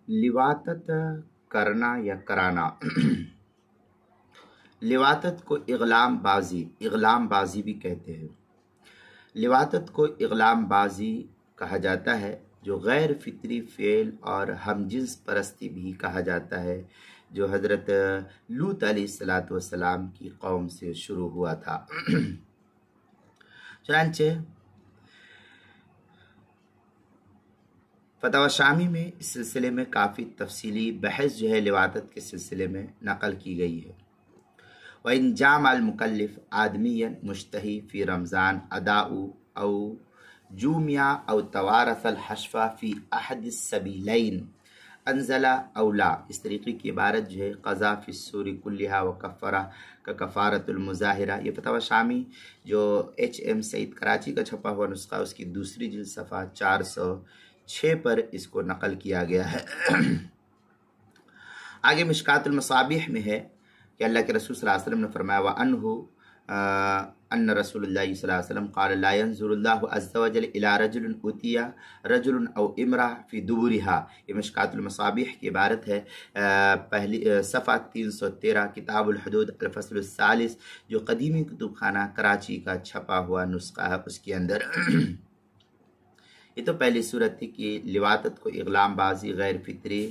लिवातत करना या कराना। लिवातत को इग़लाम बाजी भी कहते हैं। लिवातत को इग़लाम बाजी कहा जाता है, जो गैर फितरी फ़ेल और हमजिन्स परस्ती भी कहा जाता है, जो हज़रत लूत अलैहिस्सलातु वस्सलाम की कौम से शुरू हुआ था। चुनांचे फतवा शामी में इस सिलसिले में काफ़ी तफसीली बहस जो है लिवातत के सिलसिले में नकल की गई है। व इन जाम अल मुकल्लिफ आदमियन मुश्तही फ़ी रमज़ान अदाउ औ जूमिया औ तवारस अल हशफा फ़ी अहदिस सबीलैन अनज़ला औला। इस तरीक़े की इबारत जो है क़ज़ा फ़ी सूरी कुल्लिहा व कफ़रा का कफ़ारतुल मुज़ाहिरा। ये फतवा शामी जो HM सईद कराची का छपा हुआ नुस्खा, उसकी दूसरी जिल्द सफ़ा 406 पर इसको नकल किया गया है। आगे मिशकातुल मसाबिह में है कि अल्लाह के रसूल सल्लल्लाहु अलैहि वसल्लम ने फरमाया व अन्हु अन्न रसूलुल्लाह सल्लल्लाहु अलैहि वसल्लम क़ाल ला यंज़ुरुल्लाहु अज़्ज़ा व जल्ल इला रजुलिन उतिया रजुलन औ इमरा फ़ी दुबुरिहा। ये मिशकातुल मसाबिह की इबारत है, पहली सफ़ा 313 किताबुल हुदूद अल फ़स्लुस सालिस, जो क़दीमी कुतुबखाना कराची का छपा हुआ नुस्खा है, उसके अंदर। ये तो पहली सूरत थी कि लिवातत को इग़लाम बाजी गैर फितरी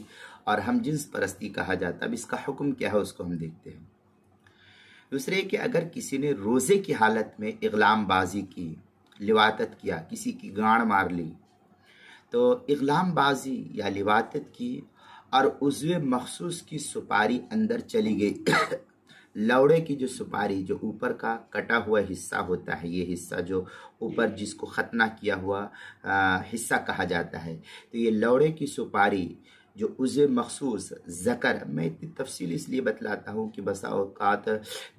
और हमजिन्स परस्ती कहा जाता। अब इसका हुक्म क्या है उसको हम देखते हैं। दूसरे कि अगर किसी ने रोज़े की हालत में इग़लाम बाजी की, लिवातत किया, किसी की गांड मार ली, तो इग़लाम बाजी या लिवातत की और उज़्व मखसूस की सुपारी अंदर चली गई। लौड़े की जो सुपारी, जो ऊपर का कटा हुआ हिस्सा होता है, ये हिस्सा जो ऊपर जिसको खतना किया हुआ हिस्सा कहा जाता है, तो ये लौड़े की सुपारी जो उज़्व मखसूस ज़कर, मैं इतनी तफसील इसलिए बतलाता हूँ कि बसा औक़ात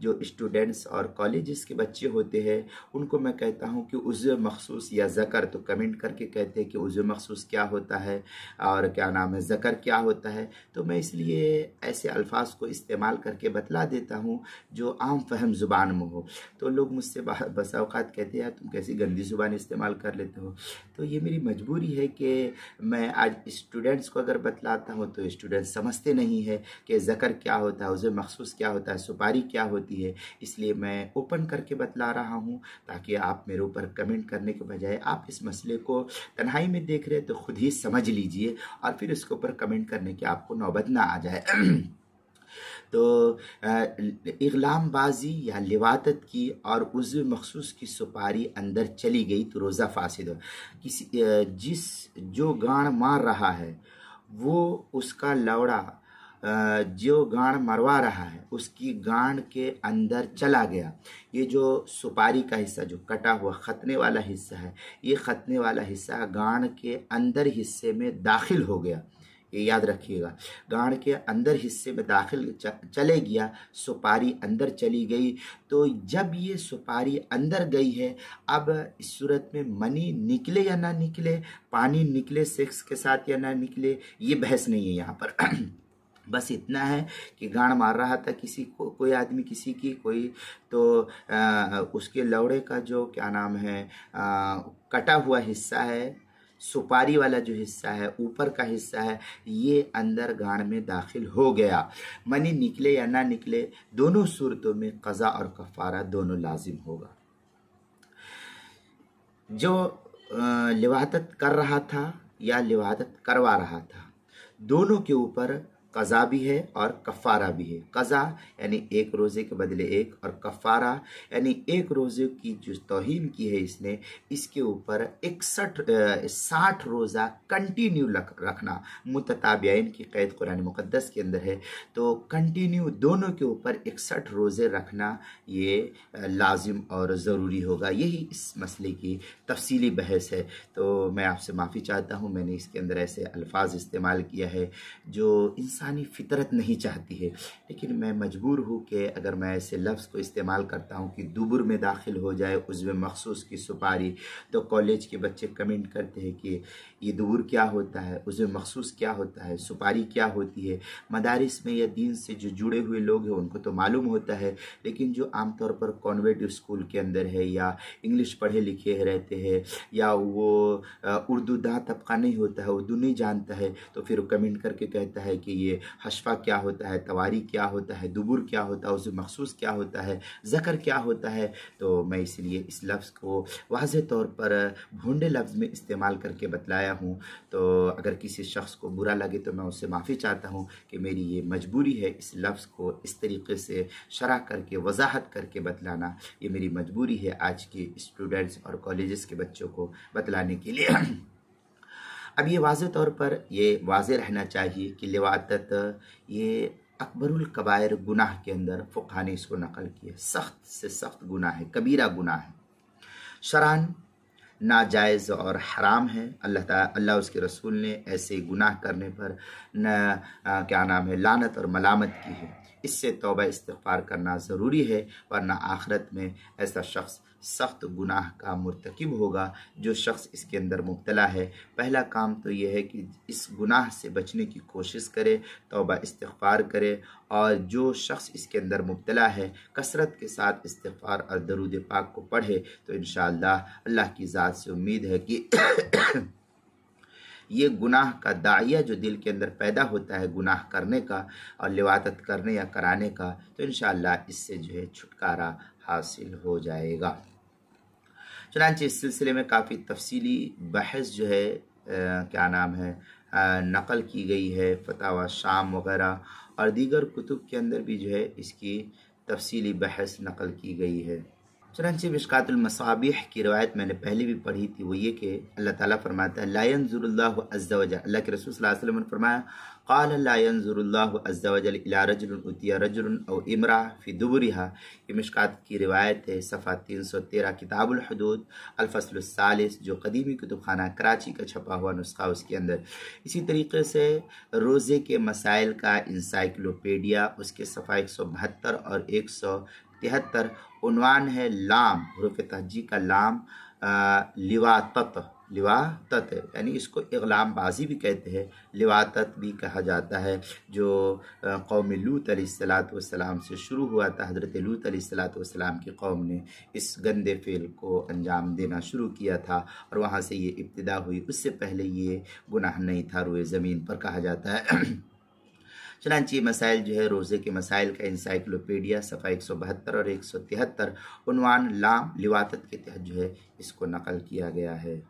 जो स्टूडेंट्स और कॉलेजेस के बच्चे होते हैं उनको मैं कहता हूँ कि उज़्व मखसूस या ज़कर, तो कमेंट करके कहते हैं कि उज़्व मखसूस क्या होता है और क्या नाम है ज़कर क्या होता है। तो मैं इसलिए ऐसे अल्फाज को इस्तेमाल करके बतला देता हूँ जो आम फहम ज़ुबान में हो। तो लोग मुझसे बसा औक़ात कहते हैं यार तुम कैसी गंदी ज़ुबान इस्तेमाल कर लेते हो। तो ये मेरी मजबूरी है कि मैं आज स्टूडेंट्स को अगर बतलाता हूँ तो स्टूडेंट्स समझते नहीं है कि ज़कर क्या होता है, उज़्व मखसूस क्या होता है, सुपारी क्या होती है। इसलिए मैं ओपन करके बतला रहा हूँ ताकि आप मेरे ऊपर कमेंट करने के बजाय आप इस मसले को तन्हाई में देख रहे हैं तो खुद ही समझ लीजिए और फिर इसके ऊपर कमेंट करने की आपको नौबत ना आ जाए। तो इग़लाम बाजी या लिवातत की और उज़्व मखसूस की सुपारी अंदर चली गई तो रोज़ा फासिद हो। किसी जो गांड मार रहा है वो उसका लौड़ा जो गांड मरवा रहा है उसकी गांड के अंदर चला गया। ये जो सुपारी का हिस्सा, जो कटा हुआ खतने वाला हिस्सा है, ये खतने वाला हिस्सा गांड के अंदर हिस्से में दाखिल हो गया। ये याद रखिएगा, गांड के अंदर हिस्से में दाखिल चले गया, सुपारी अंदर चली गई। तो जब ये सुपारी अंदर गई है, अब इस सूरत में मनी निकले या ना निकले, पानी निकले सेक्स के साथ या ना निकले, ये बहस नहीं है यहाँ पर। बस इतना है कि गांड मार रहा था किसी को, कोई आदमी किसी की कोई, तो उसके लौड़े का जो क्या नाम है कटा हुआ हिस्सा है, सुपारी वाला जो हिस्सा है, ऊपर का हिस्सा है, ये अंदर गांड में दाखिल हो गया। मनी निकले या ना निकले, दोनों सूरतों में क़ज़ा और कफ़ारा दोनों लाजिम होगा। जो लिवातत कर रहा था या लिवातत करवा रहा था, दोनों के ऊपर क़ज़ा भी है और कफ़ारा भी है। क़ज़ा यानी एक रोज़े के बदले एक, और कफ़ारा यानी एक रोज़े की जो तौहीन की है इसने, इसके ऊपर 60 रोज़ा कंटिन्यू रखना। मुतताबियन की क़ैद कुरान मुक़द्दस के अंदर है, तो कंटिन्यू दोनों के ऊपर 61 रोज़े रखना ये लाजिम और ज़रूरी होगा। यही इस मसले की तफसीली बहस है। तो मैं आपसे माफ़ी चाहता हूँ, मैंने इसके अंदर ऐसे अल्फाज इस्तेमाल किया है जो इंसान इंसानी फितरत नहीं चाहती है, लेकिन मैं मजबूर हूँ कि अगर मैं ऐसे लफ्ज़ को इस्तेमाल करता हूँ कि दुबुर में दाखिल हो जाए उज़्व मखसूस की सुपारी, तो कॉलेज के बच्चे कमेंट करते हैं कि ये दुबुर क्या होता है, उज़्व मखसूस क्या होता है, सुपारी क्या होती है। मदारिस में या दीन से जो जुड़े हुए लोग हैं उनको तो मालूम होता है, लेकिन जो आमतौर पर कॉन्वेंट स्कूल के अंदर है या इंग्लिश पढ़े लिखे रहते हैं या वो उर्दू दाँ तबका नहीं होता है, उर्दू नहीं जानता है, तो फिर वो कमेंट करके कहता है कि ये हशफा क्या होता है, तवारी क्या होता है, दुबुर क्या होता है, उसे मखसूस क्या होता है, ज़कर क्या होता है। तो मैं इसलिए इस लफ्ज़ को वाज़े तौर पर भोंडे लफ्ज़ में इस्तेमाल करके बतलाया हूँ। तो अगर किसी शख्स को बुरा लगे तो मैं उससे माफ़ी चाहता हूँ कि मेरी ये मजबूरी है इस लफ्ज़ को इस तरीके से शरह करके वजाहत करके बतलाना, ये मेरी मजबूरी है आज के स्टूडेंट्स और कॉलेजेस के बच्चों को बतलाने के लिए। अब ये वाज़े तौर पर ये वाज़े रहना चाहिए कि लिवातत ये अकबरुल कबायर गुनाह के अंदर फ़ुक़हा ने इसको नकल किया, सख्त से सख्त गुनाह है, कबीरा गुनाह है, शरान नाजायज़ और हराम है। अल्लाह उसके रसूल ने ऐसे गुनाह करने पर क्या नाम है लानत और मलामत की है। इससे तौबा इस्तिग़फ़ार करना ज़रूरी है, वरना आखिरत में ऐसा शख्स सख्त गुनाह का मुर्तकिब होगा। जो शख्स इसके अंदर मुब्तला है, पहला काम तो यह है कि इस गुनाह से बचने की कोशिश करे, तौबा इस्तिग़फ़ार करे, और जो शख्स इसके अंदर मुब्तला है कसरत के साथ इस्तिग़फ़ार और दरूद पाक को पढ़े, तो इंशाअल्लाह अल्लाह की ज़ात से उम्मीद है कि ये गुनाह का दाइया जो दिल के अंदर पैदा होता है गुनाह करने का और लिवातत करने या कराने का, तो इंशाअल्लाह इससे जो है छुटकारा हासिल हो जाएगा। चुनांचे इस सिलसिले में काफ़ी तफसीली बहस जो है क्या नाम है नकल की गई है, फतावा शाम वग़ैरह और दीगर कुतुब के अंदर भी जो है इसकी तफसीली बहस नकल की गई है। चुनांचे मिशकातुल मसाबिह की रवायत मैंने पहले भी पढ़ी थी, वो ये कि अल्लाह ताला फरमाता है ला यंजुरुल्लाहु अज़्ज़ा वजल, अल्लाह के रसूल सल्लल्लाहु अलैहि वसल्लम ने फरमाया क़ाल ला यंजुरुल्लाहु अज़्ज़ा वजल इला रजुलिन उतिया रजुलन औ इमरा फ़ी दुबुरिहा। ये मिशकात की रिवायत है, सफ़ा 313 किताबुल हुदूद अल-फ़स्लुस सालिस, जो कदीमी कुतुबखाना कराची का छपा हुआ नुस्खा उसके अंदर। इसी तरीके से रोज़े के मसाइल का इंसाइक्लोपीडिया उसके सफ़ा 172 और 173 उन्वान है लाम, हुरूफ तहजी का लाम लिवातत यानी इसको इग़लाम बाजी भी कहते हैं, लिवातत भी कहा जाता है, जो कौम लूत अलैहिस्सलाम से शुरू हुआ था। हज़रत लूत अलैहिस्सलाम की कौम ने इस गंदे फ़ेल को अंजाम देना शुरू किया था और वहाँ से ये इब्तिदा हुई, उससे पहले ये गुनाह नहीं था रोए ज़मीन पर कहा जाता है। चनांचे मसाइल जो है रोज़े के मसाइल का इंसाइक्लोपीडिया सफ़ा 172 और 173 उन्वान लाम लिवातत के तहत जो है इसको नकल किया गया है।